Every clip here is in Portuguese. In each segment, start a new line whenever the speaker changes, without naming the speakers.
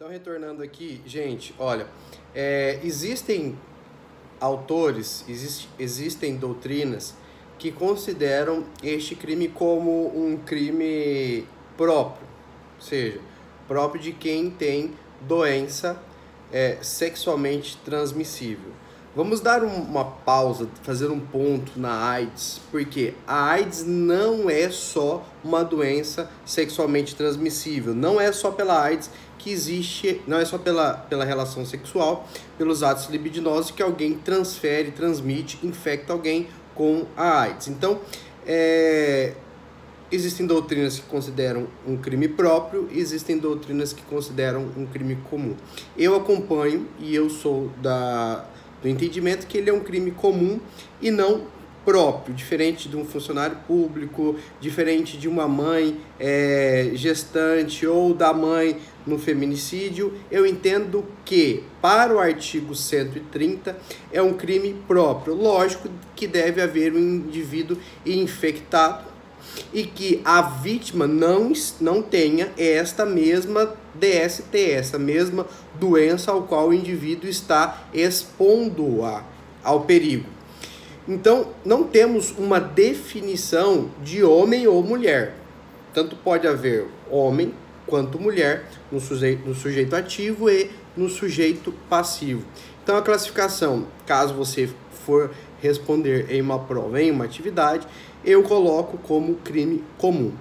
Então, retornando aqui, gente, olha, existem autores, existem doutrinas que consideram este crime como um crime próprio, ou seja, próprio de quem tem doença sexualmente transmissível. Vamos dar uma pausa, fazer um ponto na AIDS, porque a AIDS não é só uma doença sexualmente transmissível, não é só pela AIDS que existe, não é só pela relação sexual, pelos atos libidinosos que alguém transmite, infecta alguém com a AIDS. Então, existem doutrinas que consideram um crime próprio, existem doutrinas que consideram um crime comum. Eu acompanho e eu sou do entendimento que ele é um crime comum e não próprio, diferente de um funcionário público, diferente de uma mãe gestante ou da mãe no feminicídio. Eu entendo que, para o artigo 130, é um crime próprio. Lógico que deve haver um indivíduo infectado e que a vítima não tenha esta mesma DST, essa mesma doença ao qual o indivíduo está expondo ao perigo. Então, não temos uma definição de homem ou mulher. Tanto pode haver homem quanto mulher no sujeito ativo e no sujeito passivo. Então, a classificação, caso você for responder em uma prova, em uma atividade, eu coloco como crime comum,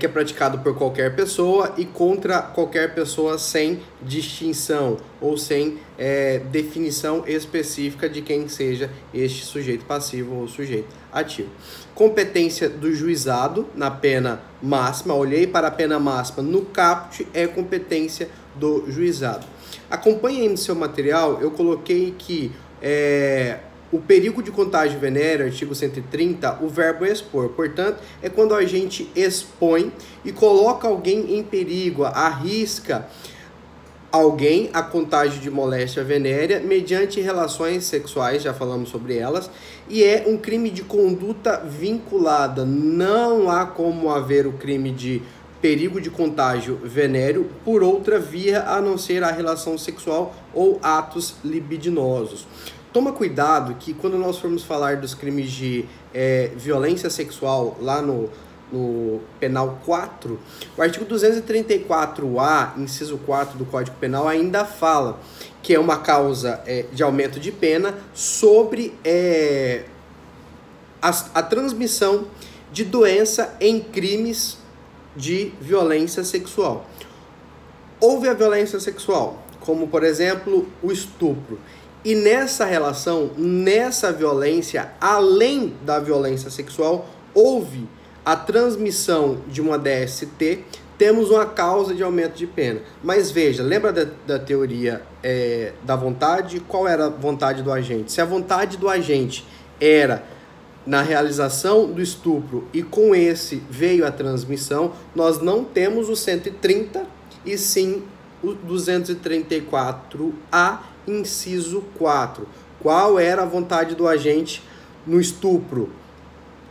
que é praticado por qualquer pessoa e contra qualquer pessoa sem distinção ou sem definição específica de quem seja este sujeito passivo ou sujeito ativo. Competência do juizado na pena máxima, olhei para a pena máxima no caput, é competência do juizado. Acompanhe aí no seu material, eu coloquei que o perigo de contágio venéreo, artigo 130, o verbo expor. Portanto, é quando a gente expõe e coloca alguém em perigo, arrisca alguém a contágio de moléstia venérea mediante relações sexuais, já falamos sobre elas, e é um crime de conduta vinculada. Não há como haver o crime de perigo de contágio venéreo por outra via a não ser a relação sexual ou atos libidinosos. Toma cuidado que quando nós formos falar dos crimes de violência sexual lá no Penal 4, o artigo 234-A, inciso 4 do Código Penal ainda fala que é uma causa de aumento de pena sobre a transmissão de doença em crimes de violência sexual. Houve a violência sexual, como por exemplo o estupro. E nessa relação, nessa violência, além da violência sexual, houve a transmissão de uma DST, temos uma causa de aumento de pena. Mas veja, lembra da teoria da vontade? Qual era a vontade do agente? Se a vontade do agente era na realização do estupro e com esse veio a transmissão, nós não temos o 130 e sim o 234-A, inciso 4. Qual era a vontade do agente no estupro?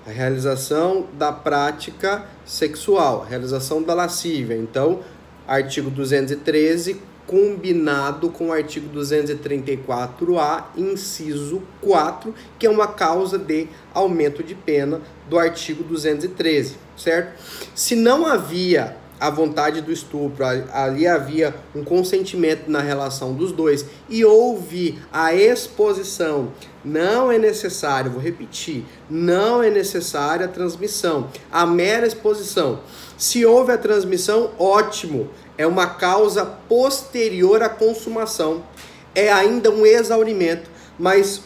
A realização da prática sexual, a realização da lascívia. Então, artigo 213 combinado com o artigo 234-A, inciso 4, que é uma causa de aumento de pena do artigo 213, certo? Se não havia a vontade do estupro, ali havia um consentimento na relação dos dois e houve a exposição, não é necessário, vou repetir, não é necessária a transmissão, a mera exposição. Se houve a transmissão, ótimo, é uma causa posterior à consumação, é ainda um exaurimento, mas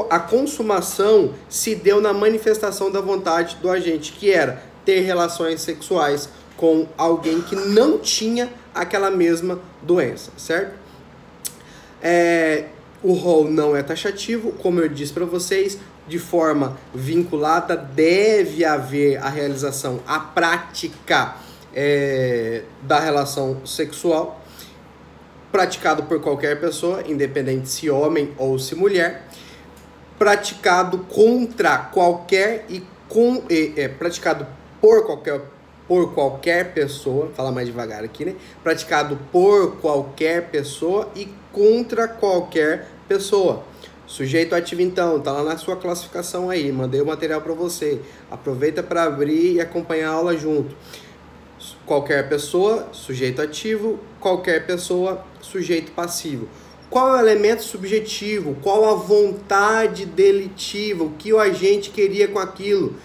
a consumação se deu na manifestação da vontade do agente, que era ter relações sexuais com alguém que não tinha aquela mesma doença, certo? O rol não é taxativo, como eu disse para vocês, de forma vinculada deve haver a realização, a prática da relação sexual, praticado por qualquer pessoa, independente se homem ou se mulher, praticado contra qualquer praticado por por qualquer pessoa, vou falar mais devagar aqui, né? Praticado por qualquer pessoa e contra qualquer pessoa. Sujeito ativo, então, tá lá na sua classificação aí, mandei o material para você. Aproveita para abrir e acompanhar a aula junto. Qualquer pessoa, sujeito ativo, qualquer pessoa, sujeito passivo. Qual é o elemento subjetivo? Qual a vontade delitiva? O que o agente queria com aquilo?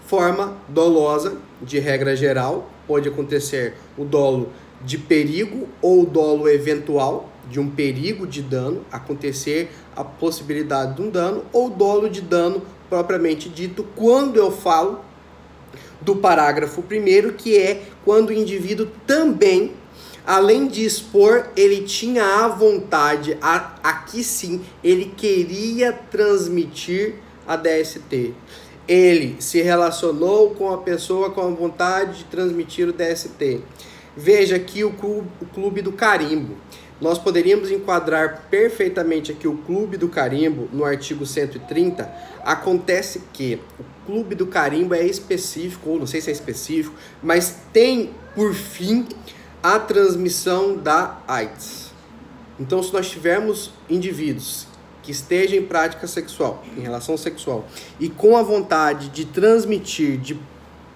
Forma dolosa, de regra geral, pode acontecer o dolo de perigo ou o dolo eventual, de um perigo de dano, acontecer a possibilidade de um dano, ou dolo de dano propriamente dito, quando eu falo do parágrafo 1º, que é quando o indivíduo também, além de expor, ele tinha a vontade, aqui sim, ele queria transmitir a DST. Ele se relacionou com a pessoa com a vontade de transmitir o DST. Veja aqui o Clube do Carimbo. Nós poderíamos enquadrar perfeitamente aqui o Clube do Carimbo no artigo 130. Acontece que o Clube do Carimbo é específico, ou não sei se é específico, mas tem por fim a transmissão da AIDS. Então, se nós tivermos indivíduos que estejam em prática sexual, em relação sexual, e com a vontade de transmitir, de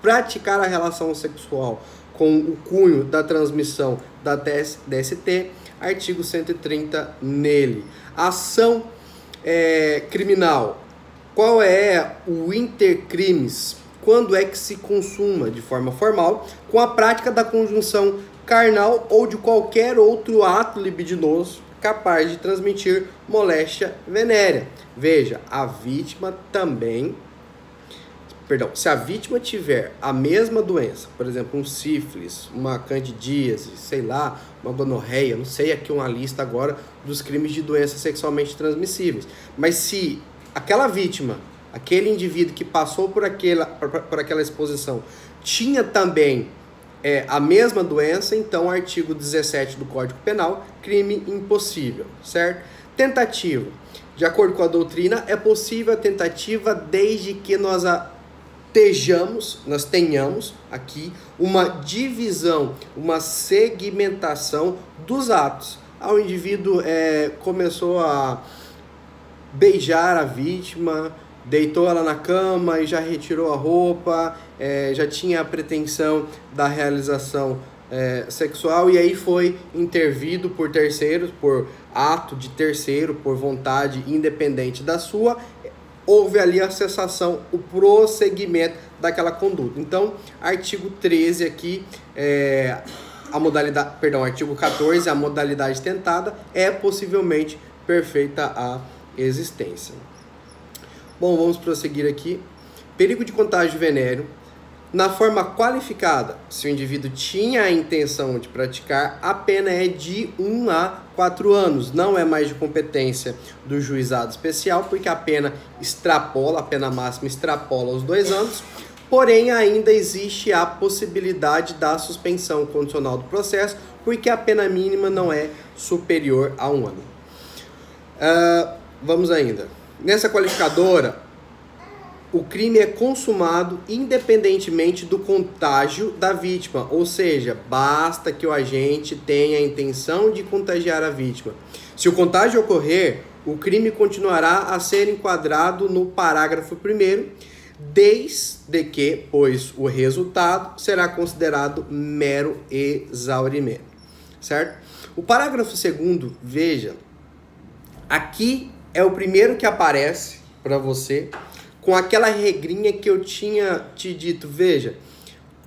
praticar a relação sexual com o cunho da transmissão da DST, artigo 130 nele. Ação criminal. Qual é o intercrimes? Quando é que se consuma de forma formal com a prática da conjunção carnal ou de qualquer outro ato libidinoso capaz de transmitir moléstia venérea. Veja, a vítima também... Perdão, se a vítima tiver a mesma doença, por exemplo, um sífilis, uma candidíase, sei lá, uma gonorreia, não sei aqui uma lista agora dos crimes de doenças sexualmente transmissíveis, mas se aquela vítima, aquele indivíduo que passou por aquela exposição, tinha também a mesma doença, então artigo 17 do Código Penal, crime impossível, certo? Tentativa. De acordo com a doutrina, é possível a tentativa desde que nós tenhamos aqui uma divisão, uma segmentação dos atos. O indivíduo começou a beijar a vítima, deitou ela na cama e já retirou a roupa, já tinha a pretensão da realização sexual e aí foi intervido por terceiros, por ato de terceiro, por vontade independente da sua, houve ali a cessação, o prosseguimento daquela conduta. Então, artigo 13 aqui, artigo 14, a modalidade tentada é possivelmente perfeita a existência. Bom, vamos prosseguir aqui. Perigo de contágio venéreo. Na forma qualificada, se o indivíduo tinha a intenção de praticar, a pena é de 1 a 4 anos. Não é mais de competência do juizado especial, porque a pena máxima extrapola os 2 anos. Porém, ainda existe a possibilidade da suspensão condicional do processo, porque a pena mínima não é superior a 1 ano. Vamos ainda. Nessa qualificadora, o crime é consumado independentemente do contágio da vítima, ou seja, basta que o agente tenha a intenção de contagiar a vítima. Se o contágio ocorrer, o crime continuará a ser enquadrado no parágrafo 1º, desde que, pois, o resultado será considerado mero exaurimento, certo? O parágrafo 2º, veja, aqui é o primeiro que aparece para você, com aquela regrinha que eu tinha te dito. Veja,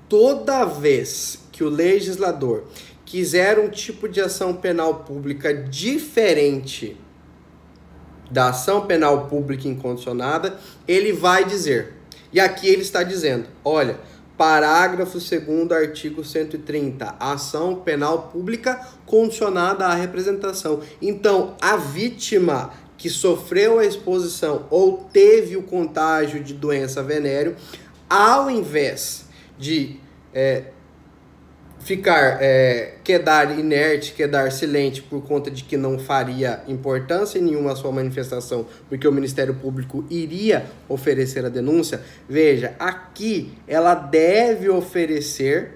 toda vez que o legislador quiser um tipo de ação penal pública diferente da ação penal pública incondicionada, ele vai dizer, e aqui ele está dizendo, olha, parágrafo 2º, artigo 130, ação penal pública condicionada à representação. Então, a vítima que sofreu a exposição ou teve o contágio de doença venéreo, ao invés de quedar inerte, quedar silente por conta de que não faria importância nenhuma a sua manifestação, porque o Ministério Público iria oferecer a denúncia. Veja, aqui ela deve oferecer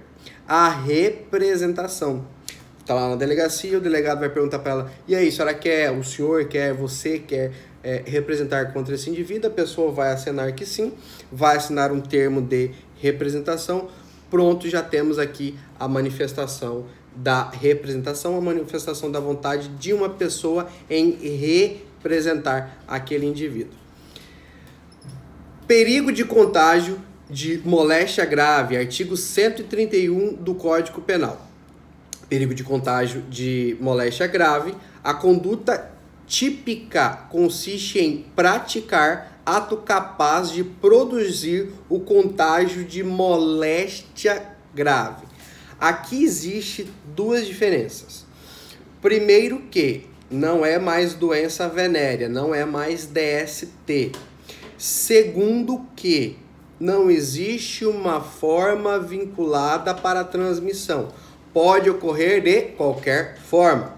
a representação. Está lá na delegacia, o delegado vai perguntar para ela: e aí, o senhor quer, você quer representar contra esse indivíduo? A pessoa vai assinar que sim, vai assinar um termo de representação. Pronto, já temos aqui a manifestação da representação, a manifestação da vontade de uma pessoa em representar aquele indivíduo. Perigo de contágio de moléstia grave, artigo 131 do Código Penal. Perigo de contágio de moléstia grave, a conduta típica consiste em praticar ato capaz de produzir o contágio de moléstia grave. Aqui existe duas diferenças. Primeiro que não é mais doença venérea, não é mais DST. Segundo que não existe uma forma vinculada para a transmissão. Pode ocorrer de qualquer forma.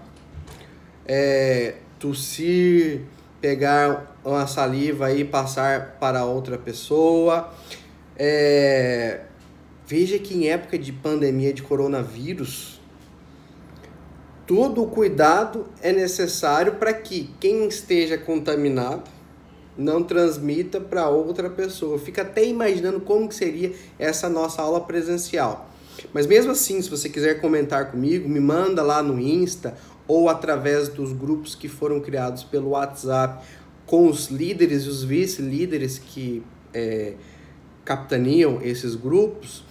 Tossir, pegar uma saliva e passar para outra pessoa. Veja que em época de pandemia de coronavírus, todo o cuidado é necessário para que quem esteja contaminado não transmita para outra pessoa. Fica até imaginando como que seria essa nossa aula presencial. Mas mesmo assim, se você quiser comentar comigo, me manda lá no Insta ou através dos grupos que foram criados pelo WhatsApp com os líderes e os vice-líderes que capitaneam esses grupos,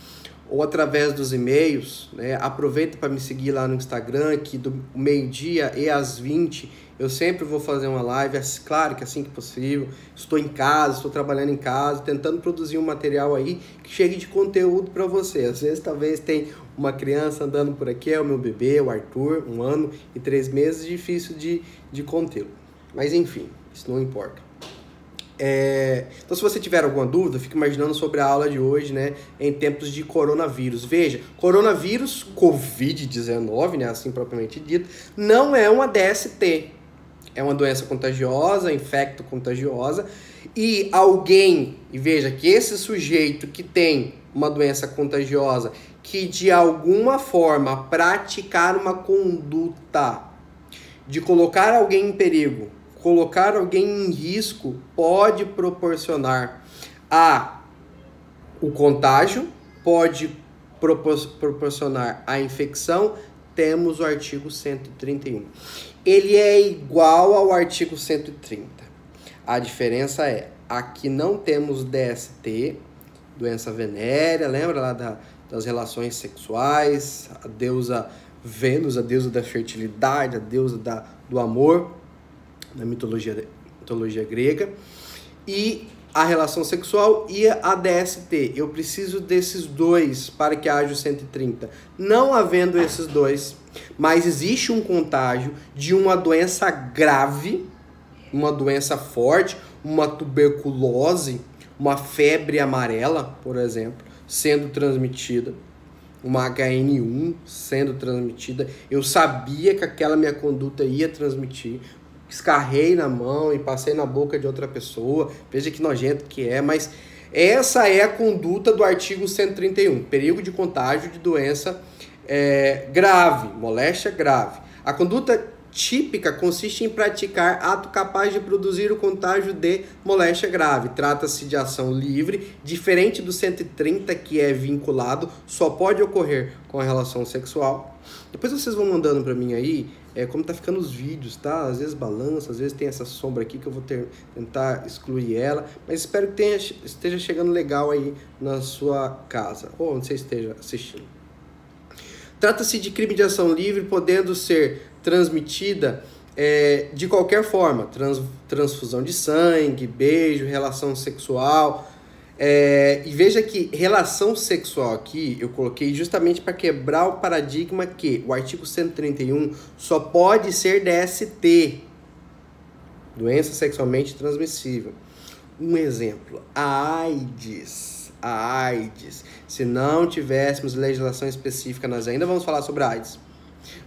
ou através dos e-mails, né? Aproveita para me seguir lá no Instagram, que do meio-dia e às 20 eu sempre vou fazer uma live, claro que assim que possível. Estou em casa, estou trabalhando em casa, tentando produzir um material aí que chegue de conteúdo para você. Às vezes talvez tem uma criança andando por aqui, é o meu bebê, o Arthur, 1 ano e 3 meses, difícil de contê-lo. Mas enfim, isso não importa. Então, se você tiver alguma dúvida, fique imaginando sobre a aula de hoje, né, em tempos de coronavírus. Veja, coronavírus, Covid-19, né, assim propriamente dito, não é uma DST. É uma doença contagiosa, infecto-contagiosa, e veja que esse sujeito que tem uma doença contagiosa, que de alguma forma praticar uma conduta de colocar alguém em perigo, colocar alguém em risco, pode proporcionar o contágio, pode proporcionar a infecção. Temos o artigo 131. Ele é igual ao artigo 130. A diferença aqui não temos DST, doença venérea, lembra lá das relações sexuais, a deusa Vênus, a deusa da fertilidade, a deusa do amor, na mitologia grega, e a relação sexual e a DST. Eu preciso desses dois para que haja o 130. Não havendo esses dois, mas existe um contágio de uma doença grave, uma doença forte, uma tuberculose, uma febre amarela, por exemplo, sendo transmitida, uma HN1 sendo transmitida. Eu sabia que aquela minha conduta ia transmitir, escarrei na mão e passei na boca de outra pessoa. Veja que nojento que é, mas essa é a conduta do artigo 131, perigo de contágio de doença grave, moléstia grave. A conduta típica consiste em praticar ato capaz de produzir o contágio de moléstia grave. Trata-se de ação livre, diferente do 130, que é vinculado, só pode ocorrer com a relação sexual. Depois vocês vão mandando para mim aí como tá ficando os vídeos, tá? Às vezes balança, às vezes tem essa sombra aqui que eu vou tentar excluir ela, mas espero que esteja chegando legal aí na sua casa, ou onde você esteja assistindo. Trata-se de crime de ação livre, podendo ser transmitida de qualquer forma, transfusão de sangue, beijo, relação sexual. E veja que relação sexual aqui eu coloquei justamente para quebrar o paradigma que o artigo 131 só pode ser DST, doença sexualmente transmissível. Um exemplo, a AIDS. a AIDS. Se não tivéssemos legislação específica, nós ainda vamos falar sobre a AIDS.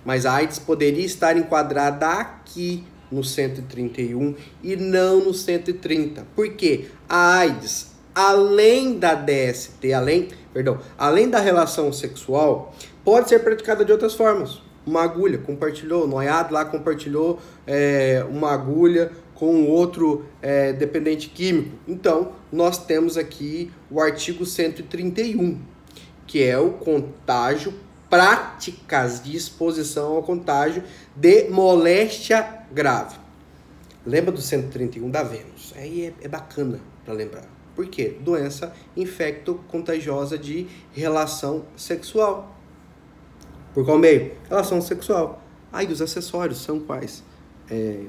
Mas a AIDS poderia estar enquadrada aqui no 131 e não no 130. Por quê? A AIDS, além da DST, além da relação sexual, pode ser praticada de outras formas. Uma agulha, compartilhou, o noiado lá compartilhou uma agulha com outro dependente químico. Então, nós temos aqui o artigo 131, que é o contágio, práticas de exposição ao contágio de moléstia grave. Lembra do 131 da Vênus? Aí é bacana para lembrar. Por quê? Doença infecto-contagiosa de relação sexual. Por qual meio? Relação sexual. Aí os acessórios são quais?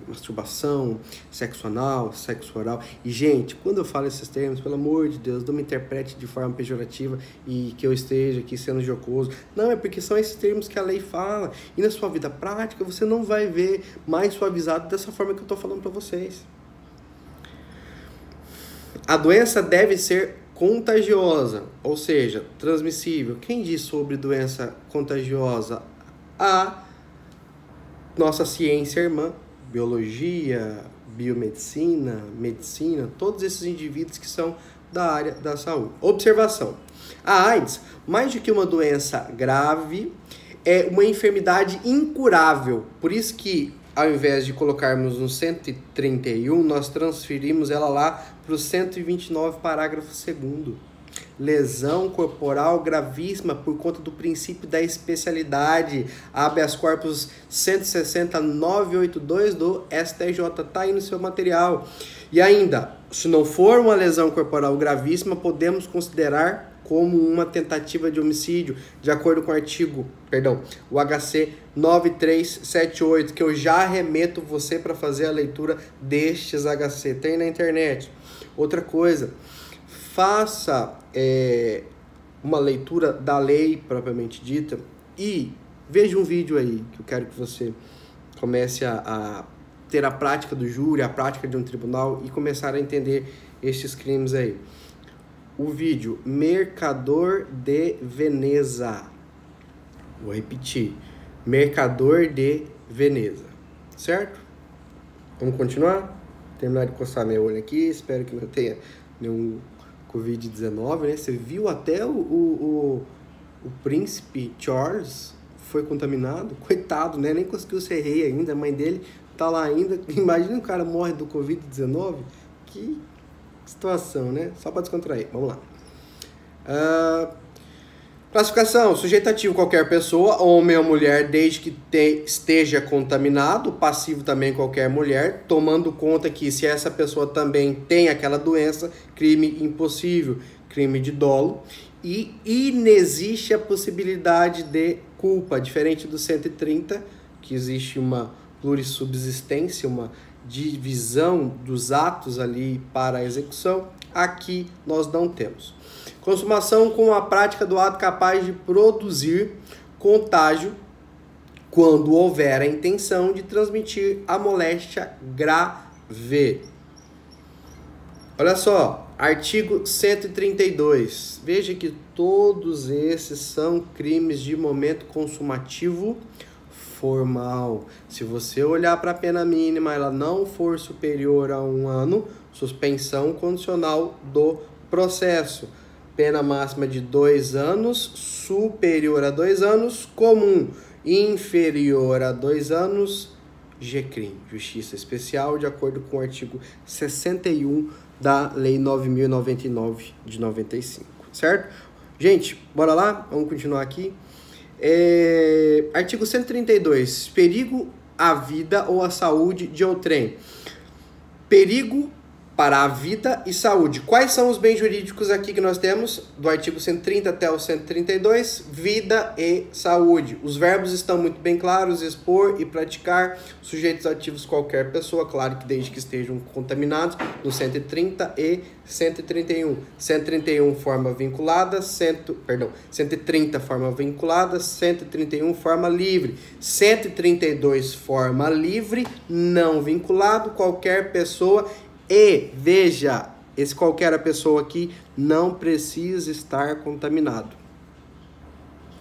Masturbação, sexo anal, sexo oral. E, gente, quando eu falo esses termos, pelo amor de Deus, não me interprete de forma pejorativa e que eu esteja aqui sendo jocoso. Não, é porque são esses termos que a lei fala. E na sua vida prática, você não vai ver mais suavizado dessa forma que eu estou falando para vocês. A doença deve ser contagiosa, ou seja, transmissível. Quem diz sobre doença contagiosa? A nossa ciência irmã, biologia, biomedicina, medicina, todos esses indivíduos que são da área da saúde. Observação: a AIDS, mais do que uma doença grave, é uma enfermidade incurável. Por isso que, ao invés de colocarmos no 131, nós transferimos ela lá para o 129, parágrafo 2º. Lesão corporal gravíssima por conta do princípio da especialidade. Habeas corpus 160.982 do STJ. Tá aí no seu material. E ainda, se não for uma lesão corporal gravíssima, podemos considerar como uma tentativa de homicídio, de acordo com o o HC 9378, que eu já remeto você para fazer a leitura destes HC. Tem na internet. Outra coisa, faça uma leitura da lei propriamente dita e veja um vídeo aí, que eu quero que você comece a ter a prática do júri, a prática de um tribunal e começar a entender estes crimes aí. O vídeo Mercador de Veneza. Vou repetir. Mercador de Veneza. Certo? Vamos continuar? Terminar de coçar meu olho aqui. Espero que não tenha nenhum Covid-19, né? Você viu até o príncipe Charles foi contaminado? Coitado, né? Nem conseguiu ser rei ainda. A mãe dele tá lá ainda. Imagina o cara morre do Covid-19. Que situação, né? Só para descontrair. Vamos lá. Classificação. Sujeito ativo, qualquer pessoa, homem ou mulher, desde que esteja contaminado. Passivo também, qualquer mulher, tomando conta que se essa pessoa também tem aquela doença, crime impossível, crime de dolo. E inexiste a possibilidade de culpa, diferente do 130, que existe uma plurissubsistência, uma divisão dos atos ali para a execução. Aqui nós não temos. Consumação com a prática do ato capaz de produzir contágio quando houver a intenção de transmitir a moléstia grave. Olha só, artigo 132. Veja que todos esses são crimes de momento consumativo formal. Se você olhar para a pena mínima, ela não for superior a 1 ano, suspensão condicional do processo. Pena máxima de 2 anos, superior a 2 anos, comum, inferior a 2 anos, GCRIM, Justiça Especial, de acordo com o artigo 61 da Lei 9.099 de 95, certo? Gente, bora lá? Vamos continuar aqui. Artigo 132, perigo à vida ou à saúde de outrem. Perigo para a vida e saúde. Quais são os bens jurídicos aqui que nós temos? Do artigo 130 até o 132, vida e saúde. Os verbos estão muito bem claros: expor e praticar. Sujeitos ativos, qualquer pessoa, claro que desde que estejam contaminados, no 130 e 131. 131, forma vinculada, 130, forma vinculada, 131, forma livre. 132, forma livre, não vinculado, qualquer pessoa. E, veja, esse qualquer pessoa aqui não precisa estar contaminado.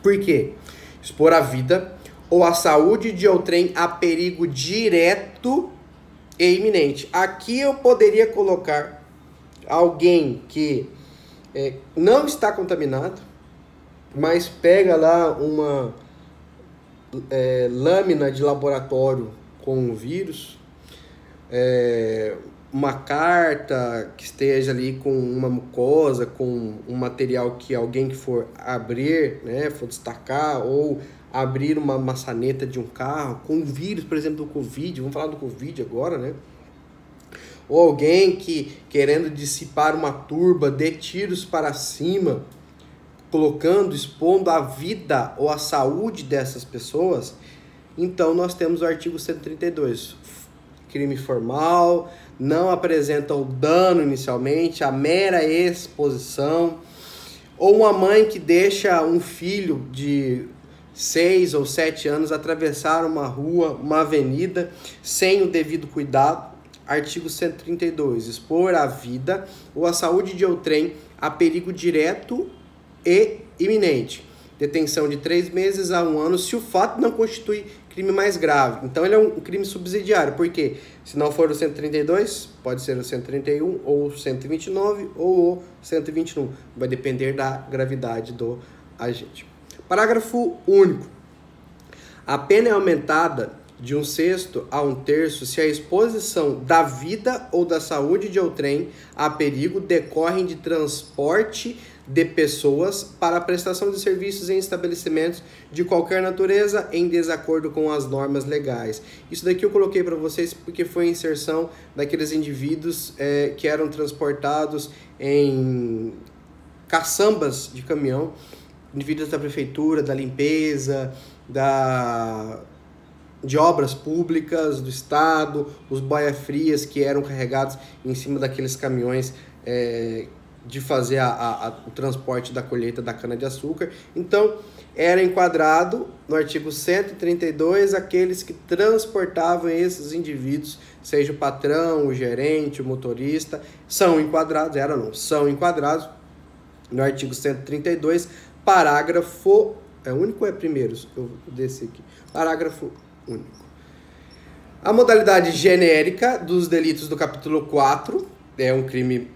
Por quê? Expor a vida ou a saúde de outrem a perigo direto e iminente. Aqui eu poderia colocar alguém que não está contaminado, mas pega lá uma lâmina de laboratório com o vírus, uma carta que esteja ali com uma mucosa, com um material que alguém que for abrir, né, for destacar, ou abrir uma maçaneta de um carro com o vírus, por exemplo, do Covid, vamos falar do Covid agora, né? Ou alguém que, querendo dissipar uma turba, dê tiros para cima, expondo a vida ou a saúde dessas pessoas, então nós temos o artigo 132. Crime formal, não apresenta o dano inicialmente, a mera exposição. Ou uma mãe que deixa um filho de 6 ou 7 anos atravessar uma rua, uma avenida, sem o devido cuidado. Artigo 132. Expor a vida ou a saúde de outrem a perigo direto e iminente. Detenção de 3 meses a 1 ano, se o fato não constitui crime mais grave. Então ele é um crime subsidiário. Por quê? Se não for o 132, pode ser o 131, ou o 129, ou o 121. Vai depender da gravidade do agente. Parágrafo único. A pena é aumentada de 1/6 a 1/3 se a exposição da vida ou da saúde de outrem a perigo decorrem de transporte de pessoas para a prestação de serviços em estabelecimentos de qualquer natureza em desacordo com as normas legais. Isso daqui eu coloquei para vocês porque foi a inserção daqueles indivíduos que eram transportados em caçambas de caminhão, indivíduos da prefeitura, da limpeza, de obras públicas, do estado, os boia-frias que eram carregados em cima daqueles caminhões de fazer o transporte da colheita da cana-de-açúcar. Então, era enquadrado no artigo 132 aqueles que transportavam esses indivíduos, seja o patrão, o gerente, o motorista, são enquadrados no artigo 132, parágrafo... É único ou é primeiro? Eu desci aqui. Parágrafo único. A modalidade genérica dos delitos do capítulo 4 é um crime...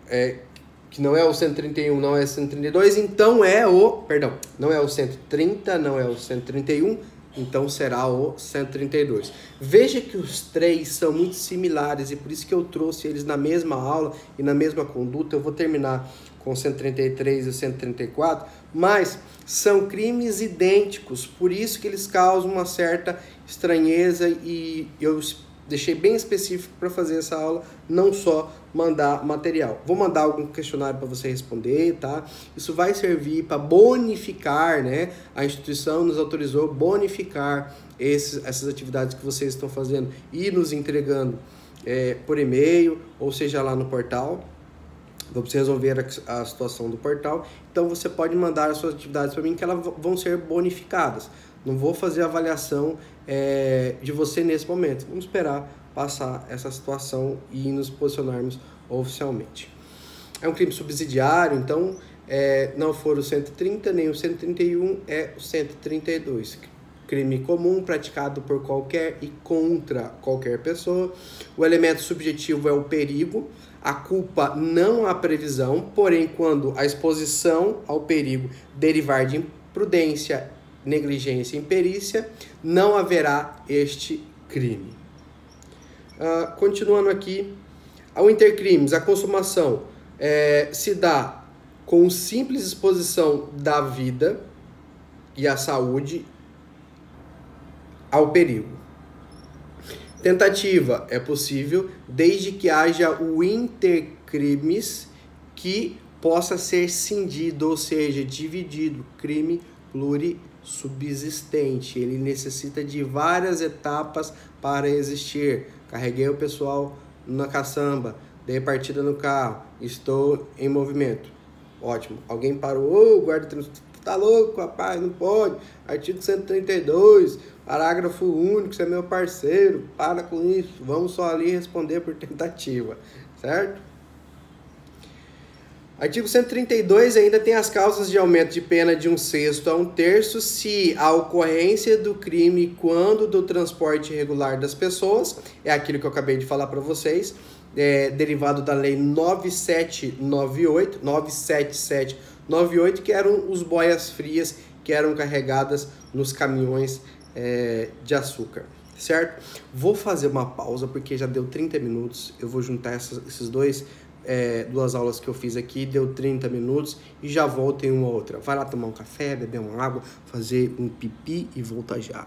que não é o 131, não é o 132, então não é o 130, não é o 131, então será o 132. Veja que os três são muito similares e por isso que eu trouxe eles na mesma aula e na mesma conduta. Eu vou terminar com o 133 e o 134, mas são crimes idênticos, por isso que eles causam uma certa estranheza e eu deixei bem específico para fazer essa aula, não só mandar material. Vou mandar algum questionário para você responder, tá? Isso vai servir para bonificar, né? A instituição nos autorizou bonificar essas atividades que vocês estão fazendo e nos entregando por e-mail, ou seja, lá no portal. Vamos resolver a situação do portal. Então, você pode mandar as suas atividades para mim que elas vão ser bonificadas. Não vou fazer avaliação de você nesse momento. Vamos esperar passar essa situação e nos posicionarmos oficialmente. É um crime subsidiário, então não for o 130 nem o 131, é o 132. Crime comum praticado por qualquer e contra qualquer pessoa. O elemento subjetivo é o perigo. A culpa não há previsão, porém, quando a exposição ao perigo derivar de imprudência, negligência e imperícia, não haverá este crime. Continuando aqui, ao intercrimes, a consumação se dá com simples exposição da vida e a saúde ao perigo. Tentativa é possível desde que haja o intercrimes que possa ser cindido, ou seja, dividido, crime plurissubsistente. Ele necessita de várias etapas para existir. Carreguei o pessoal na caçamba, dei partida no carro, estou em movimento. Ótimo. Alguém parou, guarda trânsito, tá louco, rapaz, não pode. Artigo 132, parágrafo único, você é meu parceiro, para com isso. Vamos só ali responder por tentativa, certo? Artigo 132 ainda tem as causas de aumento de pena de 1/6 a 1/3 se a ocorrência do crime quando do transporte irregular das pessoas, é aquilo que eu acabei de falar para vocês, derivado da lei 97798, que eram os boias frias que eram carregadas nos caminhões de açúcar, certo? Vou fazer uma pausa porque já deu 30 minutos, eu vou juntar esses duas aulas que eu fiz aqui, deu 30 minutos e já volto em uma outra. Vai lá tomar um café, beber uma água, fazer um pipi e voltar já.